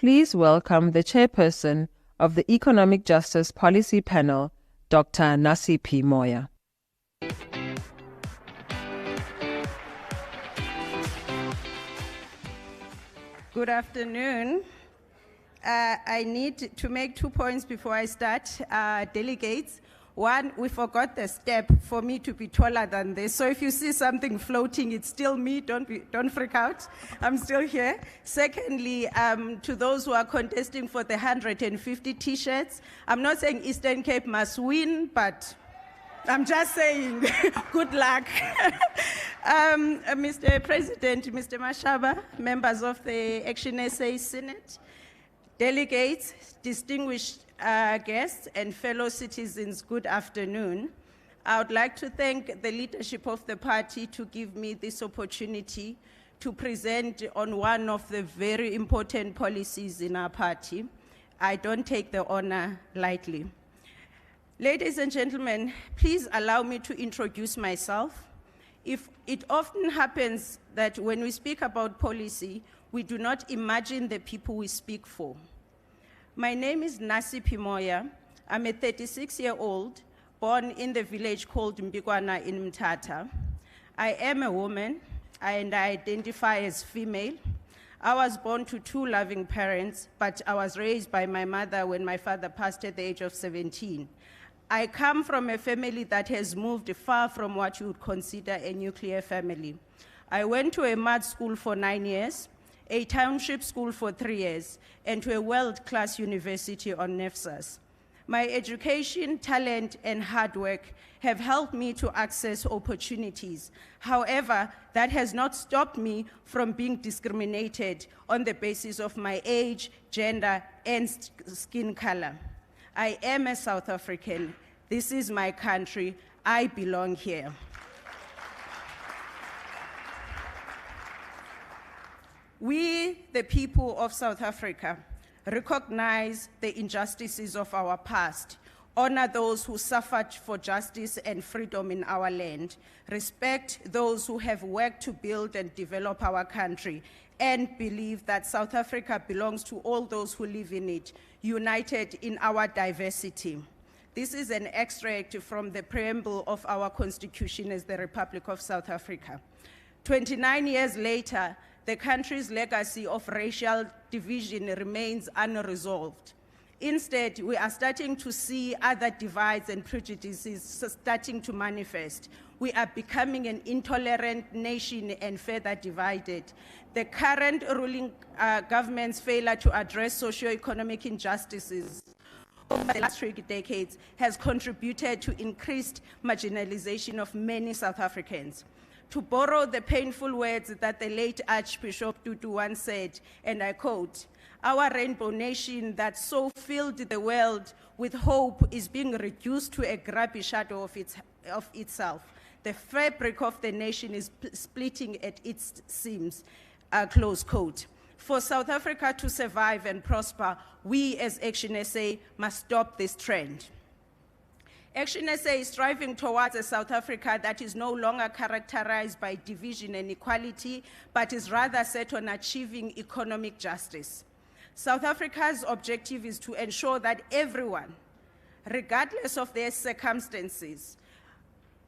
Please welcome the chairperson of the Economic Justice Policy Panel, Dr. Nasiphi Moya. Good afternoon. I need to make 2 points before I start. Delegates, one, we forgot the step for me to be taller than this. So if you see something floating, it's still me. Don't freak out. I'm still here. Secondly, to those who are contesting for the 150 T-shirts, I'm not saying Eastern Cape must win, but I'm just saying, good luck. Mr. President, Mr. Mashaba, members of the ActionSA Senate, delegates, distinguished guests, and fellow citizens, good afternoon. I would like to thank the leadership of the party to give me this opportunity to present on one of the very important policies in our party. I don't take the honor lightly. Ladies and gentlemen, please allow me to introduce myself. It often happens that when we speak about policy, we do not imagine the people we speak for. My name is Nasiphi Moya. I'm a 36-year-old born in the village called Mbikwana in Mthatha. I am a woman and I identify as female. I was born to 2 loving parents, but I was raised by my mother when my father passed at the age of 17. I come from a family that has moved far from what you would consider a nuclear family. I went to a mud school for 9 years, a township school for 3 years, and to a world-class university on NEFSAS. My education, talent, and hard work have helped me to access opportunities. However, that has not stopped me from being discriminated on the basis of my age, gender, and skin color. I am a South African. This is my country. I belong here. We, the people of South Africa, recognize the injustices of our past, honor those who suffered for justice and freedom in our land, respect those who have worked to build and develop our country, and believe that South Africa belongs to all those who live in it, united in our diversity. This is an extract from the preamble of our Constitution as the Republic of South Africa. 29 years later, the country's legacy of racial division remains unresolved. Instead, we are starting to see other divides and prejudices starting to manifest. We are becoming an intolerant nation and further divided. The current ruling government's failure to address socio-economic injustices over the last 3 decades has contributed to increased marginalization of many South Africans. To borrow the painful words that the late Archbishop Tutu once said, and I quote, "Our rainbow nation that so filled the world with hope is being reduced to a grubby shadow of itself. The fabric of the nation is splitting at its seams," close quote. For South Africa to survive and prosper, we as ActionSA must stop this trend. ActionSA is striving towards a South Africa that is no longer characterized by division and equality, but is rather set on achieving economic justice. South Africa's objective is to ensure that everyone, regardless of their circumstances,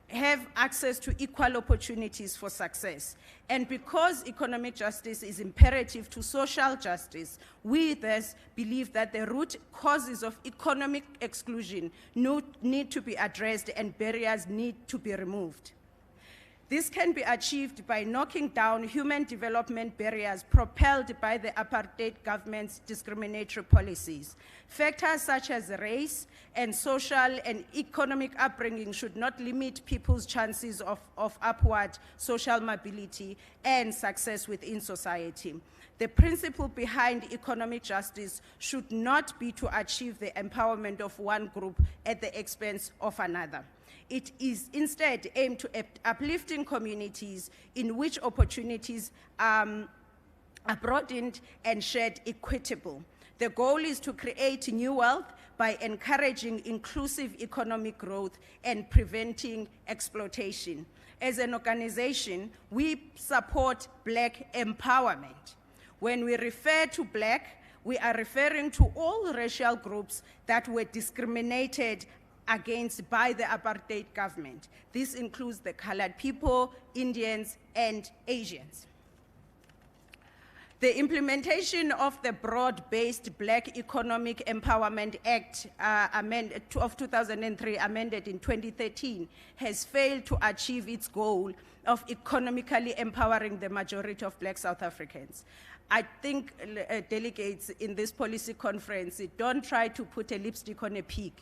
have access to equal opportunities for success. And because economic justice is imperative to social justice, we thus believe that the root causes of economic exclusion need to be addressed and barriers need to be removed. This can be achieved by knocking down human development barriers propelled by the Apartheid government's discriminatory policies. Factors such as race and social and economic upbringing should not limit people's chances of upward social mobility and success within society. The principle behind economic justice should not be to achieve the empowerment of one group at the expense of another. It is instead aimed to uplifting communities in which opportunities are broadened and shared equitable. The goal is to create new wealth by encouraging inclusive economic growth and preventing exploitation. As an organization, we support Black empowerment. When we refer to Black, We are referring to all racial groups that were discriminated against by the apartheid government. This includes the colored people, Indians, and Asians. The implementation of the broad-based Black Economic Empowerment Act of 2003, amended in 2013, has failed to achieve its goal of economically empowering the majority of Black South Africans. I think delegates in this policy conference, don't try to put a lipstick on a pig.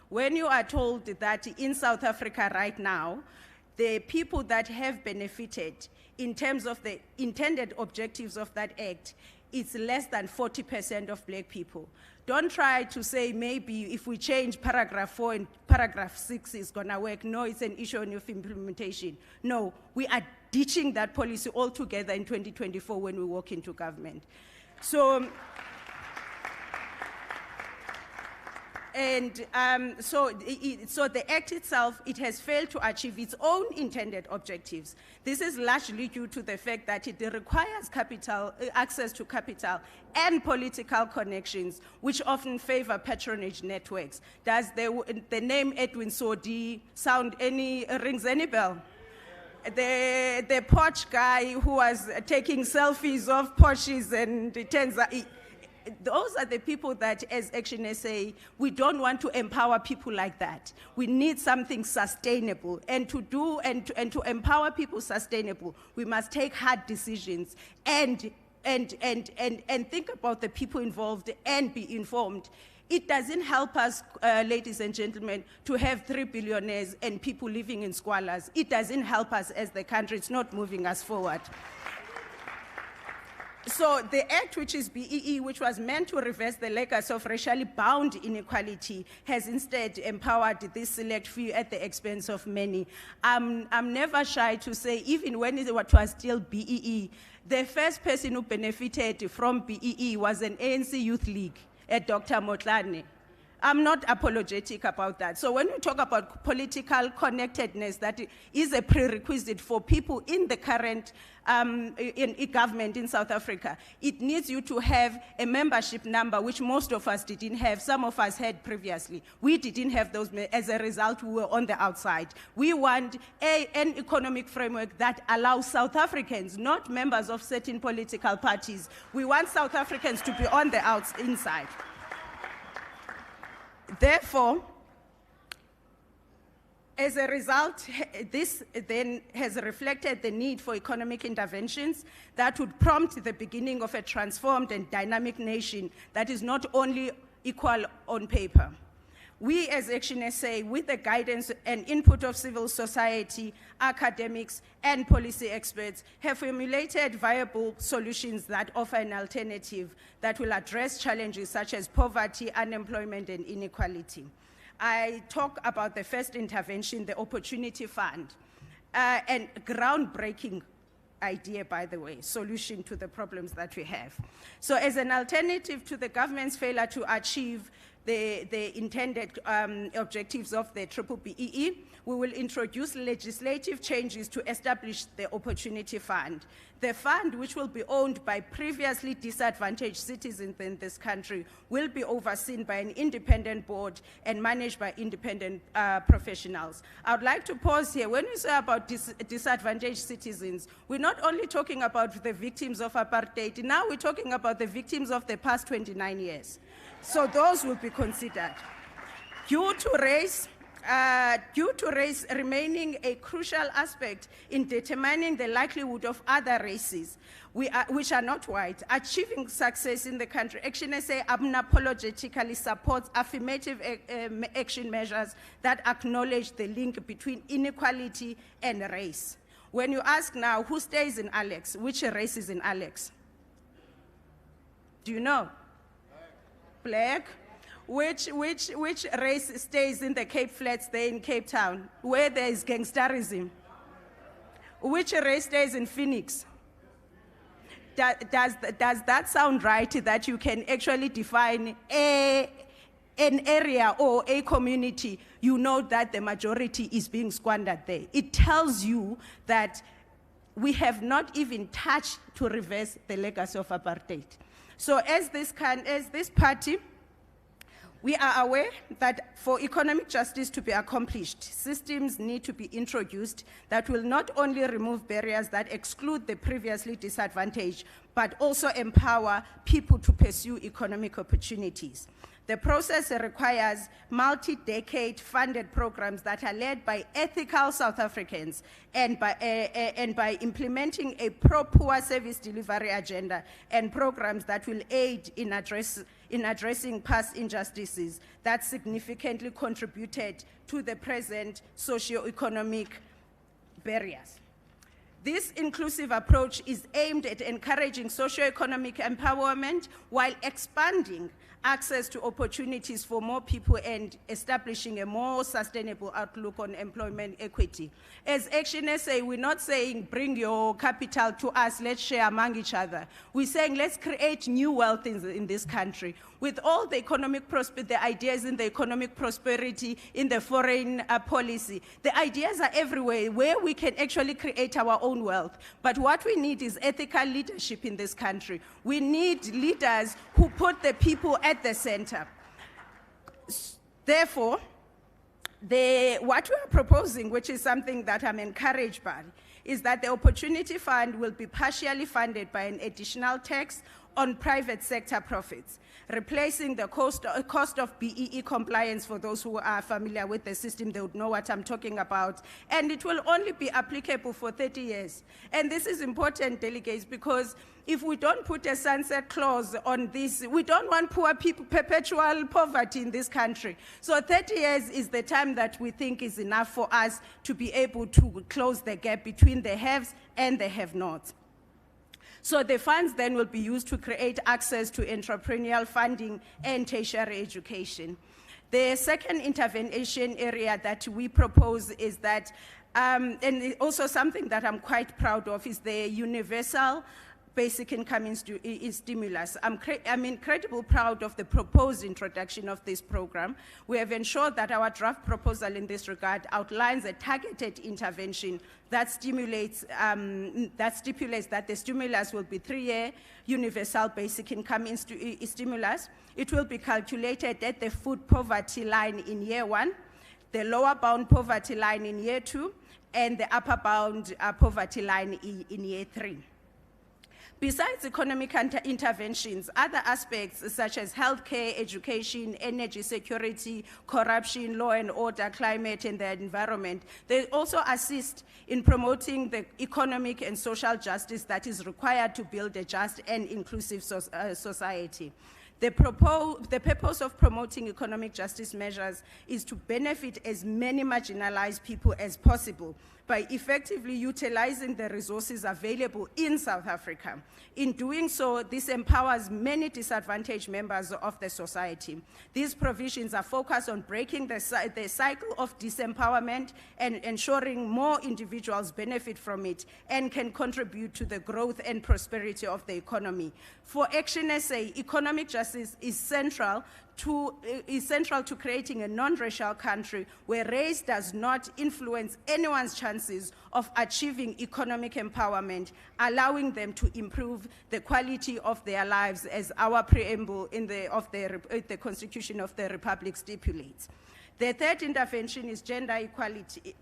When you are told that in South Africa right now, the people that have benefited in terms of the intended objectives of that act, it's less than 40% of Black people. Don't try to say maybe if we change paragraph 4 and paragraph 6 is gonna work. No, it's an issue of implementation. No, we are ditching that policy altogether in 2024 when we walk into government. So, so the act itself, it has failed to achieve its own intended objectives. This is largely due to the fact that it requires access to capital and political connections, which often favor patronage networks. Does the name Edwin Sodi rings any bell? The Porsche guy who was taking selfies of Porsches, and it turns out those are the people that, as ActionSA, we don't want to empower people like that. We need something sustainable, and to empower people sustainable, we must take hard decisions and think about the people involved and be informed. It doesn't help us, ladies and gentlemen, to have 3 billionaires and people living in squalors. It doesn't help us as the country. It's not moving us forward. So the act, which is BEE, which was meant to reverse the legacy of racially bound inequality, has instead empowered this select few at the expense of many. I'm never shy to say, even when it was still BEE, the first person who benefited from BEE was an ANC Youth League, Dr. Motlane. I'm not apologetic about that. So when we talk about political connectedness, that is a prerequisite for people in the current in government in South Africa. It needs you to have a membership number, which most of us didn't have. Some of us had previously. We didn't have those. As a result, we were on the outside. We want an economic framework that allows South Africans, not members of certain political parties. We want South Africans to be on the inside. Therefore, as a result, this then has reflected the need for economic interventions that would prompt the beginning of a transformed and dynamic nation that is not only equal on paper. We as ActionSA, with the guidance and input of civil society, academics, and policy experts, have formulated viable solutions that offer an alternative that will address challenges such as poverty, unemployment, and inequality. I talk about the first intervention, the Opportunity Fund, and groundbreaking idea, by the way, solution to the problems that we have. So as an alternative to the government's failure to achieve the intended objectives of the BBBEE, we will introduce legislative changes to establish the Opportunity Fund. The fund, which will be owned by previously disadvantaged citizens in this country, will be overseen by an independent board and managed by independent professionals. I would like to pause here. When we say about disadvantaged citizens, we're not only talking about the victims of apartheid, now we're talking about the victims of the past 29 years. So those will be considered. Due to race remaining a crucial aspect in determining the likelihood of other races, which are not white, achieving success in the country, ActionSA unapologetically supports affirmative action measures that acknowledge the link between inequality and race. When you ask now, who stays in Alex? Which race is in Alex? Do you know? Black. Which race stays in the Cape Flats there in Cape Town, where there is gangsterism? Which race stays in Phoenix? Does that sound right, that you can actually define an area or a community, you know that the majority is being squandered there? It tells you that we have not even touched to reverse the legacy of apartheid. So as this party, we are aware that for economic justice to be accomplished, systems need to be introduced that will not only remove barriers that exclude the previously disadvantaged, but also empower people to pursue economic opportunities. The process requires multi-decade funded programs that are led by ethical South Africans and by implementing a pro-poor service delivery agenda and programs that will aid in addressing past injustices that significantly contributed to the present socio-economic barriers. This inclusive approach is aimed at encouraging socio-economic empowerment while expanding access to opportunities for more people and establishing a more sustainable outlook on employment equity. As ActionSA, we're not saying bring your capital to us, let's share among each other. We're saying let's create new wealth in this country. With all the economic the ideas in the economic prosperity, in the foreign policy, the ideas are everywhere where we can actually create our own wealth. But what we need is ethical leadership in this country. We need leaders who put the people at the center. Therefore, what we are proposing, which is something that I'm encouraged by, is that the Opportunity Fund will be partially funded by an additional tax on private sector profits, replacing the cost of BEE compliance. For those who are familiar with the system, they would know what I'm talking about. And it will only be applicable for 30 years. And this is important, delegates, because if we don't put a sunset clause on this, we don't want poor people, perpetual poverty in this country. So 30 years is the time that we think is enough for us to be able to close the gap between the haves and the have-nots. So the funds then will be used to create access to entrepreneurial funding and tertiary education. The second intervention area that we propose is that, and also something that I'm quite proud of, is the universal basic income stimulus. I'm incredibly proud of the proposed introduction of this program. We have ensured that our draft proposal in this regard outlines a targeted intervention that stipulates that the stimulus will be 3-year universal basic income stimulus. It will be calculated at the food poverty line in year 1, the lower bound poverty line in year 2, and the upper bound poverty line in year 3. Besides economic interventions, other aspects such as healthcare, education, energy security, corruption, law and order, climate, and the environment, they also assist in promoting the economic and social justice that is required to build a just and inclusive society. The purpose of promoting economic justice measures is to benefit as many marginalized people as possible by effectively utilizing the resources available in South Africa. In doing so, this empowers many disadvantaged members of the society. These provisions are focused on breaking the cycle of disempowerment and ensuring more individuals benefit from it and can contribute to the growth and prosperity of the economy. For ActionSA, economic justice is central to creating a non-racial country where race does not influence anyone's chances of achieving economic empowerment, allowing them to improve the quality of their lives, as our preamble of the Constitution of the Republic stipulates. The third intervention is gender equality.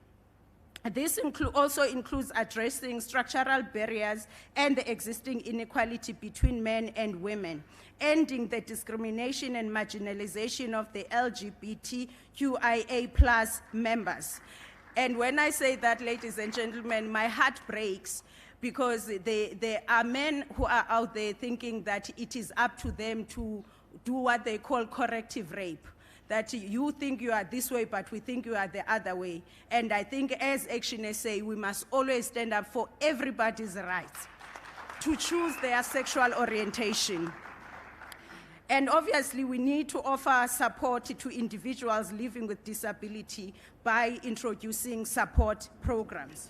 This also includes addressing structural barriers and the existing inequality between men and women, ending the discrimination and marginalization of the LGBTQIA+ members. And when I say that, ladies and gentlemen, my heart breaks, because there are men who are out there thinking that it is up to them to do what they call corrective rape. That you think you are this way, but we think you are the other way. And I think as ActionSA, we must always stand up for everybody's rights to choose their sexual orientation. And obviously, we need to offer support to individuals living with disability by introducing support programs.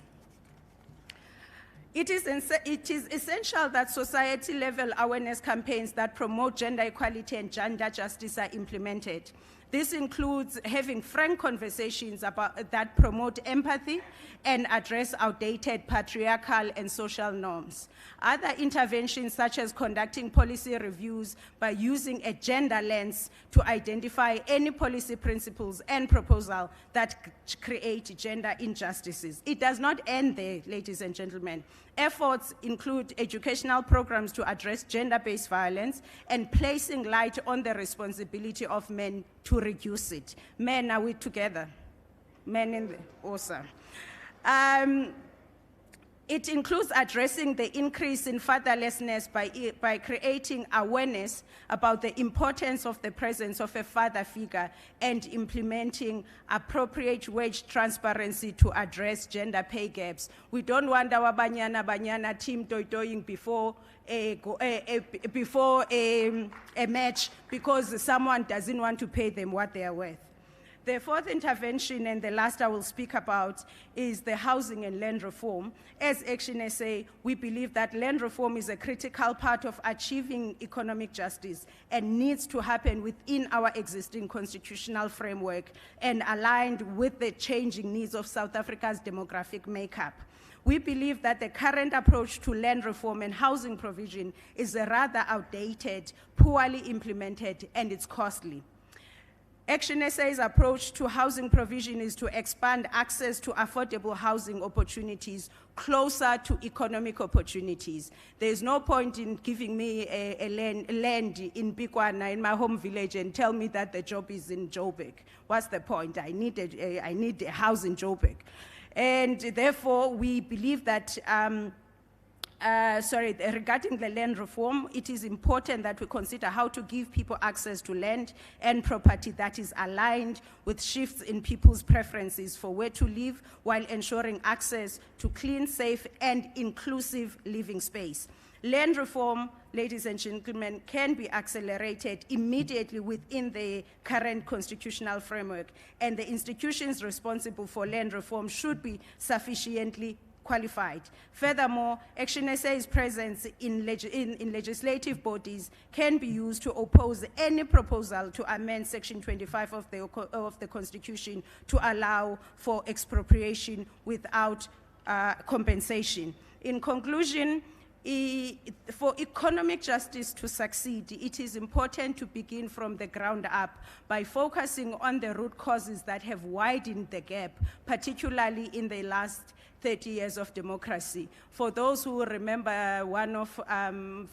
It is essential that society-level awareness campaigns that promote gender equality and gender justice are implemented. This includes having frank conversations that promote empathy and address outdated patriarchal and social norms. Other interventions, such as conducting policy reviews by using a gender lens to identify any policy principles and proposals that create gender injustices. It does not end there, ladies and gentlemen. Efforts include educational programs to address gender-based violence and placing light on the responsibility of men to reduce it. Men, are we together? Men in the OSA. It includes addressing the increase in fatherlessness by creating awareness about the importance of the presence of a father figure and implementing appropriate wage transparency to address gender pay gaps. We don't want our banyana team doing before a match because someone doesn't want to pay them what they are worth. The fourth intervention, and the last I will speak about, is the housing and land reform. As ActionSA, we believe that land reform is a critical part of achieving economic justice and needs to happen within our existing constitutional framework and aligned with the changing needs of South Africa's demographic makeup. We believe that the current approach to land reform and housing provision is rather outdated, poorly implemented, and it's costly. ActionSA's approach to housing provision is to expand access to affordable housing opportunities closer to economic opportunities. There's no point in giving me a land in Bikwana, in my home village, and tell me that the job is in Joburg. What's the point? I need a house in Joburg. And therefore, we believe that regarding the land reform, it is important that we consider how to give people access to land and property that is aligned with shifts in people's preferences for where to live while ensuring access to clean, safe, and inclusive living space. Land reform, ladies and gentlemen, can be accelerated immediately within the current constitutional framework, and the institutions responsible for land reform should be sufficiently qualified. Furthermore, ActionSA's presence in legislative bodies can be used to oppose any proposal to amend Section 25 of the Constitution to allow for expropriation without compensation. In conclusion, for economic justice to succeed, it is important to begin from the ground up by focusing on the root causes that have widened the gap, particularly in the last 30 years of democracy. For those who remember one of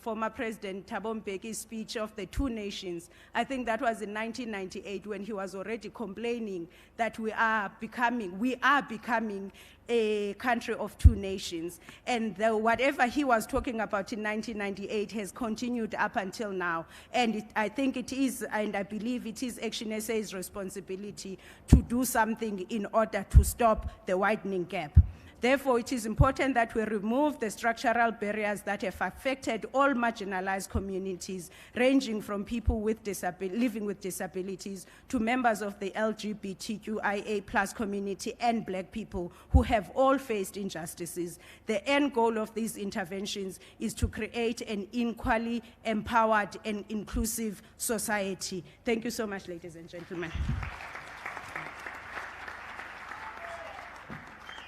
former President Thabo Mbeki's speech of the two nations, I think that was in 1998 when he was already complaining that we are becoming a country of two nations. And whatever he was talking about in 1998 has continued up until now. And I think it is, and I believe it is ActionSA's responsibility to do something in order to stop the widening gap. Therefore, it is important that we remove the structural barriers that have affected all marginalized communities, ranging from people living with disabilities to members of the LGBTQIA+ community and Black people who have all faced injustices. The end goal of these interventions is to create an equally empowered and inclusive society. Thank you so much, ladies and gentlemen.